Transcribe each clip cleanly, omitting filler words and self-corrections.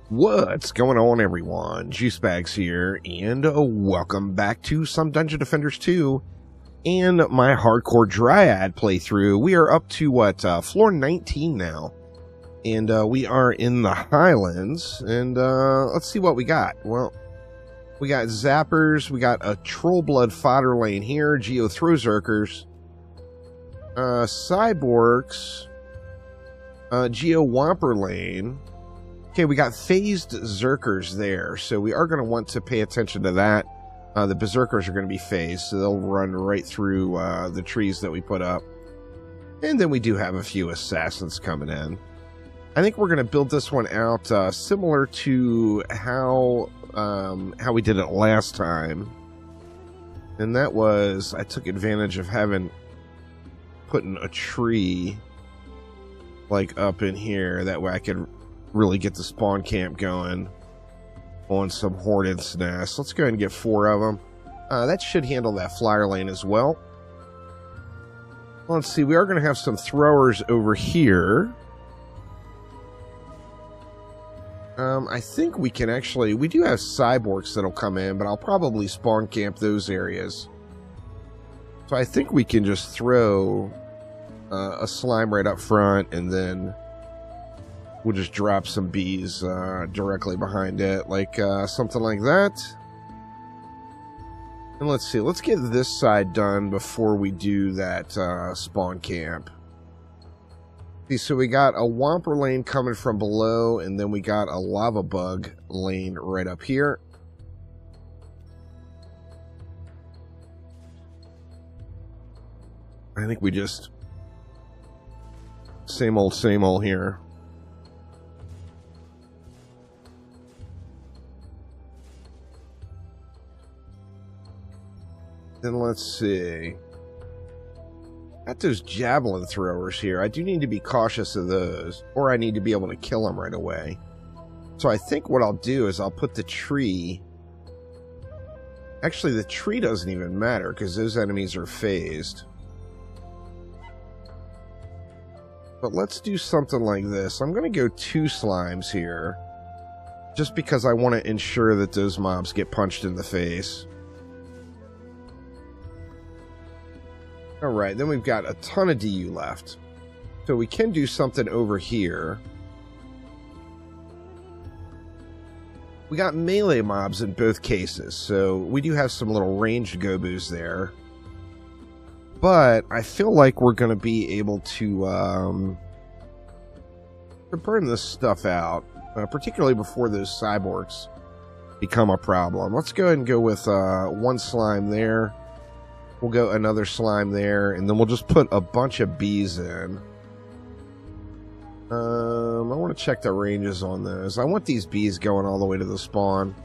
What's going on, everyone? Juicebags here, and welcome back to some Dungeon Defenders 2 and my hardcore Dryad playthrough. We are up to, floor 19 now, and we are in the Highlands, and let's see what we got. Well, we got Zappers, we got a Trollblood Fodder lane here, Geo Throwzerkers, Cyborgs, Geo Whomper lane. Okay, we got phased Zerkers there, so we are going to want to pay attention to that. The Berserkers are going to be phased, so they'll run right through the trees that we put up. And then we do have a few Assassins coming in. I think we're going to build this one out similar to how we did it last time. And that was, I took advantage of putting a tree like up in here. That way I could really get the spawn camp going on some Hornet's Nest. Let's go ahead and get 4 of them. That should handle that flyer lane as well. Let's see, we are going to have some throwers over here. I think we can actually, we do have cyborgs that'll come in, but I'll probably spawn camp those areas. So I think we can just throw a slime right up front, and then we'll just drop some bees directly behind it, like something like that. And let's see, let's get this side done before we do that spawn camp. See, so we got a Whomper lane coming from below, and then we got a Lava Bug lane right up here. I think we just same old here. Then let's see. Got those javelin throwers here. I do need to be cautious of those, or I need to be able to kill them right away. So I think what I'll do is I'll put the tree. Actually, the tree doesn't even matter because those enemies are phased. But let's do something like this. I'm going to go 2 slimes here, just because I want to ensure that those mobs get punched in the face. Alright, then we've got a ton of DU left. So we can do something over here. We got melee mobs in both cases, so we do have some little ranged Gobus there. But I feel like we're going to be able to burn this stuff out, particularly before those cyborgs become a problem. Let's go ahead and go with 1 slime there. We'll go another slime there, and then we'll just put a bunch of bees in. I want to check the ranges on those. I want these bees going all the way to the spawn.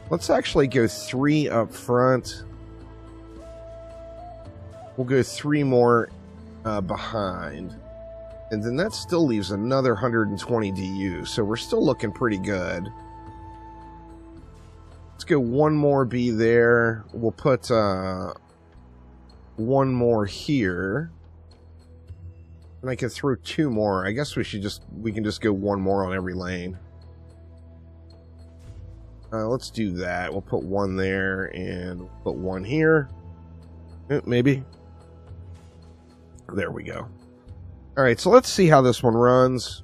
Let's actually go 3 up front. We'll go 3 more behind. And then that still leaves another 120 DU, so we're still looking pretty good. Let's go 1 more bee there. We'll put 1 more here. And I can throw 2 more. I guess we can just go 1 more on every lane. Let's do that. We'll put 1 there and put 1 here. Maybe. There we go. Alright, so let's see how this one runs.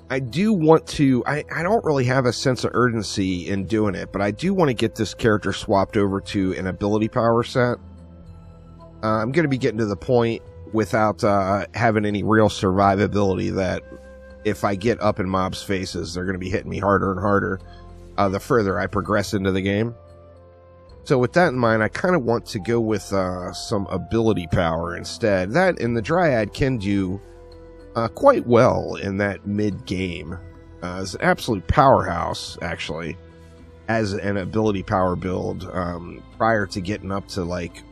I do want to, I don't really have a sense of urgency in doing it, but I do want to get this character swapped over to an ability power set. I'm going to be getting to the point without having any real survivability that if I get up in mobs' faces, they're going to be hitting me harder and harder the further I progress into the game. So with that in mind, I kind of want to go with some ability power instead. That and the Dryad can do quite well in that mid-game. It's an absolute powerhouse, actually, as an ability power build prior to getting up to, like,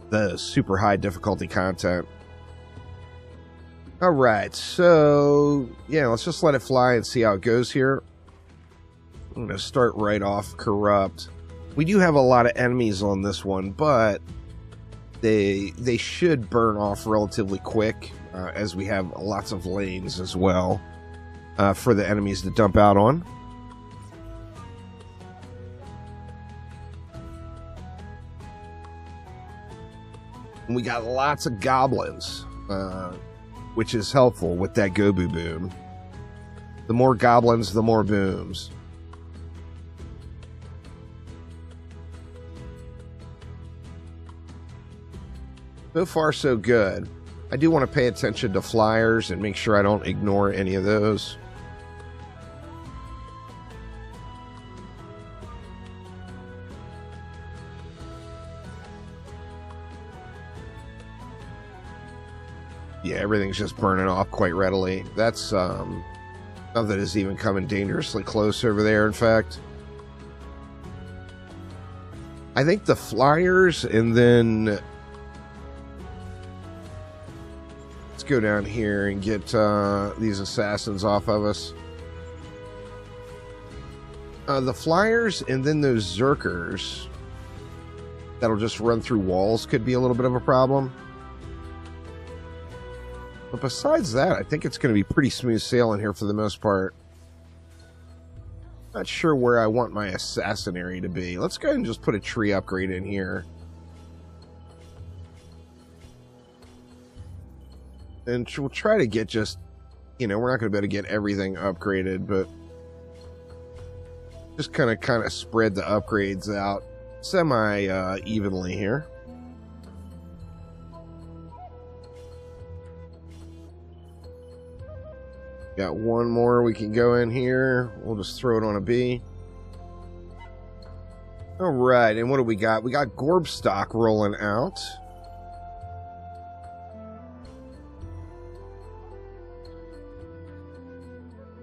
the super high difficulty content. Alright, so, yeah, let's just let it fly and see how it goes here. I'm going to start right off Corrupt. We do have a lot of enemies on this one, but they should burn off relatively quick, as we have lots of lanes as well. for the enemies to dump out on. And we got lots of goblins, which is helpful with that Gobu boom. The more goblins, the more booms. So far, so good. I do want to pay attention to flyers and make sure I don't ignore any of those. Yeah, everything's just burning off quite readily. That's, nothing is even coming dangerously close over there, in fact. I think the flyers, and then let's go down here and get these assassins off of us. The flyers and then those Zerkers that'll just run through walls could be a little bit of a problem. But besides that, I think it's going to be pretty smooth sailing here for the most part. Not sure where I want my assassinary to be. Let's go ahead and just put a tree upgrade in here. And we'll try to get just, you know, we're not going to be able to get everything upgraded, but just kind of spread the upgrades out semi-evenly here. Got one more we can go in here. We'll just throw it on a B. All right, and what do we got? We got Gorbstock rolling out.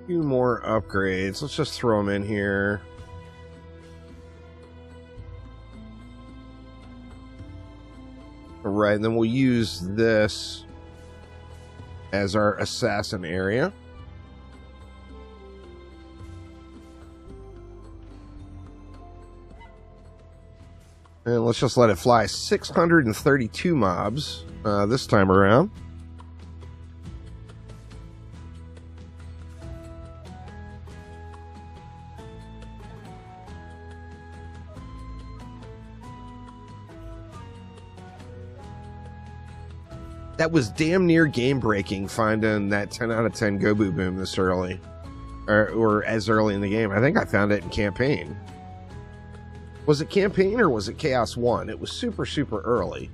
A few more upgrades. Let's just throw them in here. All right, and then we'll use this as our assassin area. And let's just let it fly. 632 mobs this time around. That was damn near game-breaking, finding that 10 out of 10 Gobu boom this early. Or as early in the game. I think I found it in campaign. Was it campaign or was it Chaos 1? It was super, super early.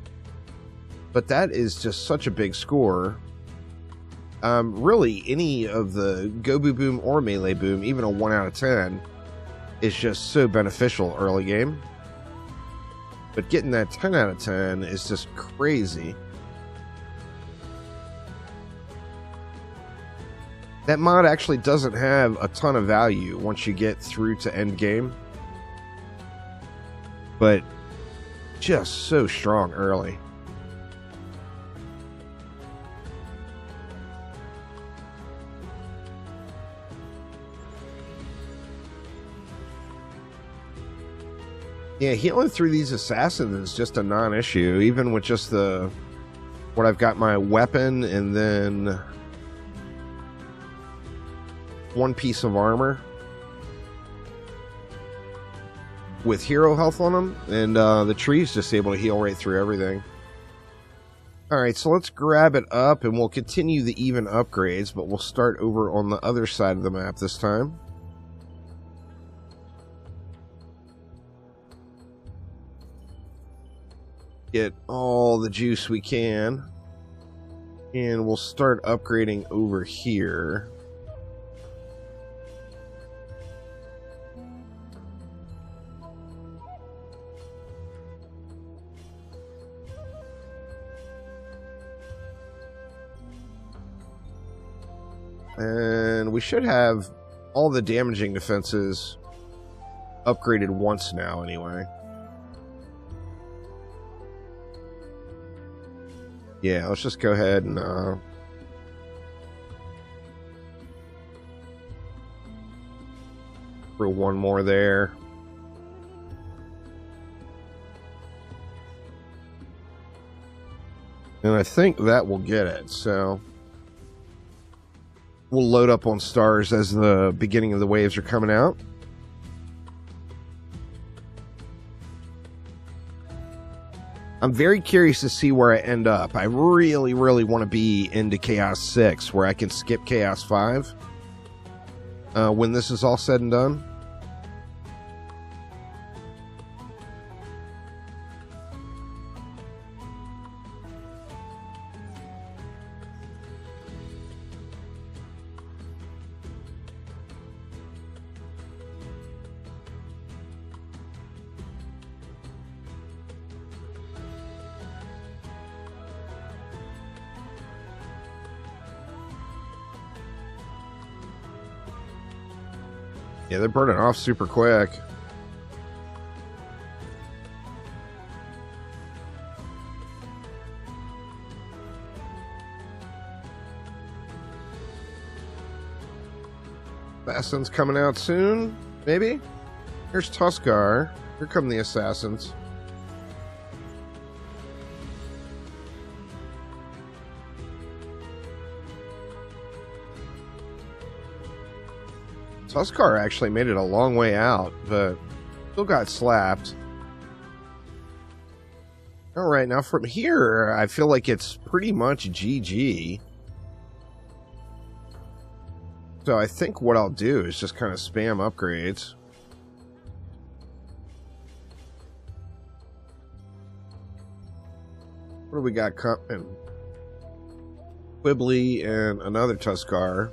But that is just such a big score. Really, any of the Gobu boom or melee boom, even a 1 out of 10, is just so beneficial early game. But getting that 10 out of 10 is just crazy. That mod actually doesn't have a ton of value once you get through to end game. But just so strong early. Yeah, healing through these assassins is just a non-issue, even with just what I've got my weapon and then one piece of armor with hero health on them, and the tree's just able to heal right through everything. Alright, so let's grab it up, and we'll continue the even upgrades, but we'll start over on the other side of the map this time. Get all the juice we can, and we'll start upgrading over here. And we should have all the damaging defenses upgraded once now, anyway. Yeah, let's just go ahead and throw one more there. And I think that will get it, so We'll load up on stars as the beginning of the waves are coming out. I'm very curious to see where I end up. I really, really want to be into Chaos 6, where I can skip Chaos 5 when this is all said and done. Yeah, they're burning off super quick. Assassin's coming out soon, maybe? Here's Tuskar. Here come the assassins. Tuskar actually made it a long way out, but still got slapped. Alright, now from here, I feel like it's pretty much GG. So I think what I'll do is just kind of spam upgrades. What do we got coming? Quibbly and another Tuskar.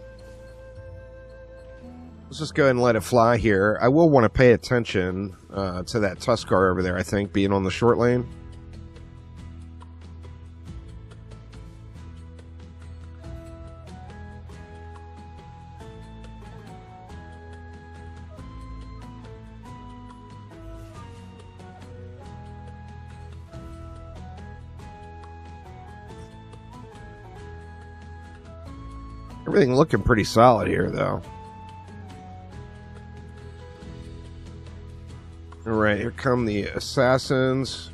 Let's just go ahead and let it fly here. I will want to pay attention to that Tuskar over there, I think, being on the short lane. Everything looking pretty solid here, though. Alright, here come the assassins.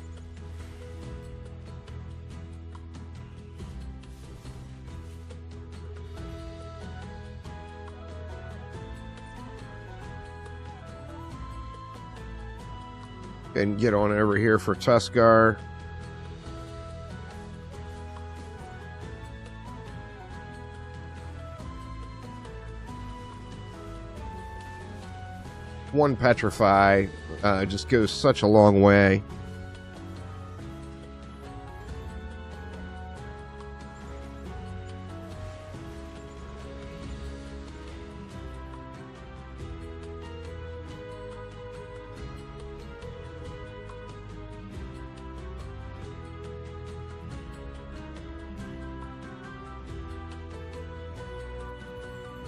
And get on over here for Tuskar. One Petrify just goes such a long way.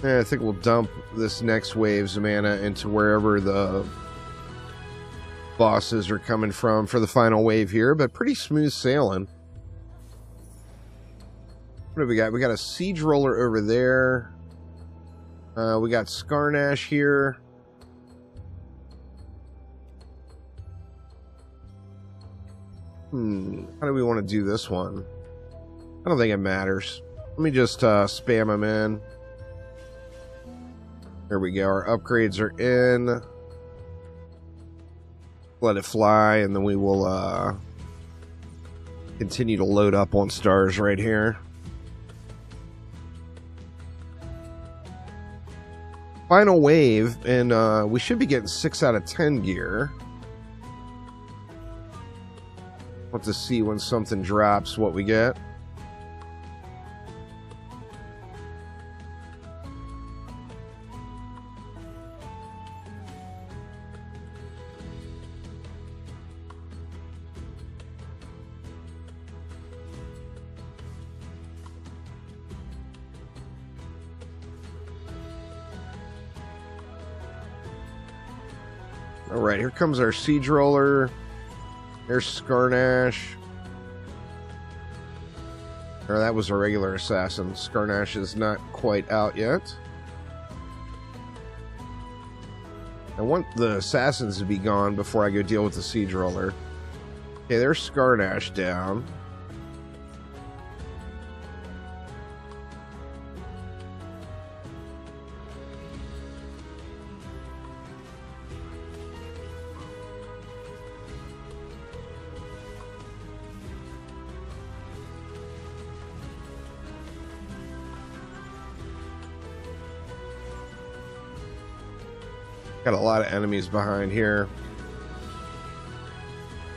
Yeah, I think we'll dump this next wave's mana into wherever the bosses are coming from for the final wave here, but pretty smooth sailing. What do we got? We got a Siege Roller over there. We got Skarnash here. How do we want to do this one? I don't think it matters. Let me just spam them in. There we go. Our upgrades are in. Let it fly, and then we will continue to load up on stars right here. Final wave, and we should be getting 6 out of 10 gear. Want to see when something drops what we get. Alright, here comes our Siege Roller. There's Skarnash. Or that was a regular assassin. Skarnash is not quite out yet. I want the assassins to be gone before I go deal with the Siege Roller. Okay, there's Skarnash down. Got a lot of enemies behind here.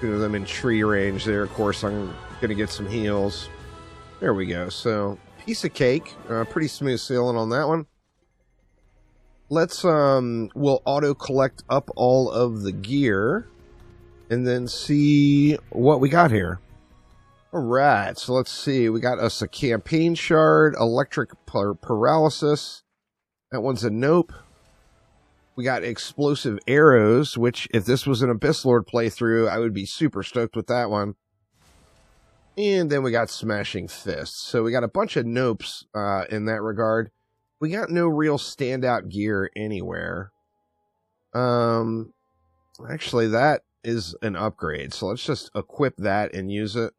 Two of them in tree range there. Of course, I'm going to get some heals. There we go. So, piece of cake. Pretty smooth sailing on that one. Let's, we'll auto-collect up all of the gear. And then see what we got here. Alright, so let's see. We got us a campaign shard, electric paralysis. That one's a nope. We got explosive arrows, which if this was an Abyss Lord playthrough, I would be super stoked with that one. And then we got smashing fists. So we got a bunch of nopes in that regard. We got no real standout gear anywhere. Actually, that is an upgrade. So let's just equip that and use it.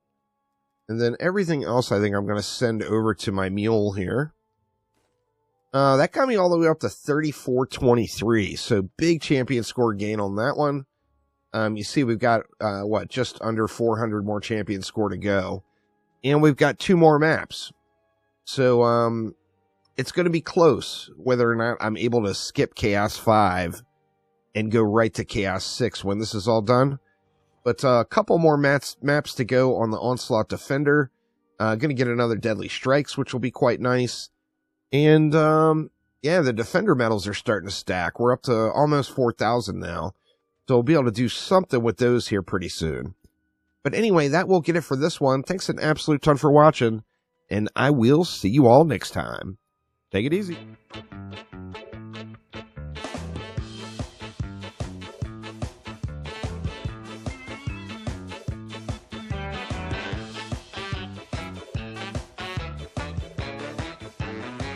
And then everything else I think I'm going to send over to my mule here. That got me all the way up to 3423. So big champion score gain on that one. You see we've got, just under 400 more champion score to go. And we've got 2 more maps. So, it's going to be close whether or not I'm able to skip Chaos 5 and go right to Chaos 6 when this is all done. But a couple more maps to go on the Onslaught Defender. Going to get another Deadly Strikes, which will be quite nice. And, yeah, the Defender medals are starting to stack. We're up to almost 4,000 now. So we'll be able to do something with those here pretty soon. But anyway, that will get it for this one. Thanks an absolute ton for watching. And I will see you all next time. Take it easy.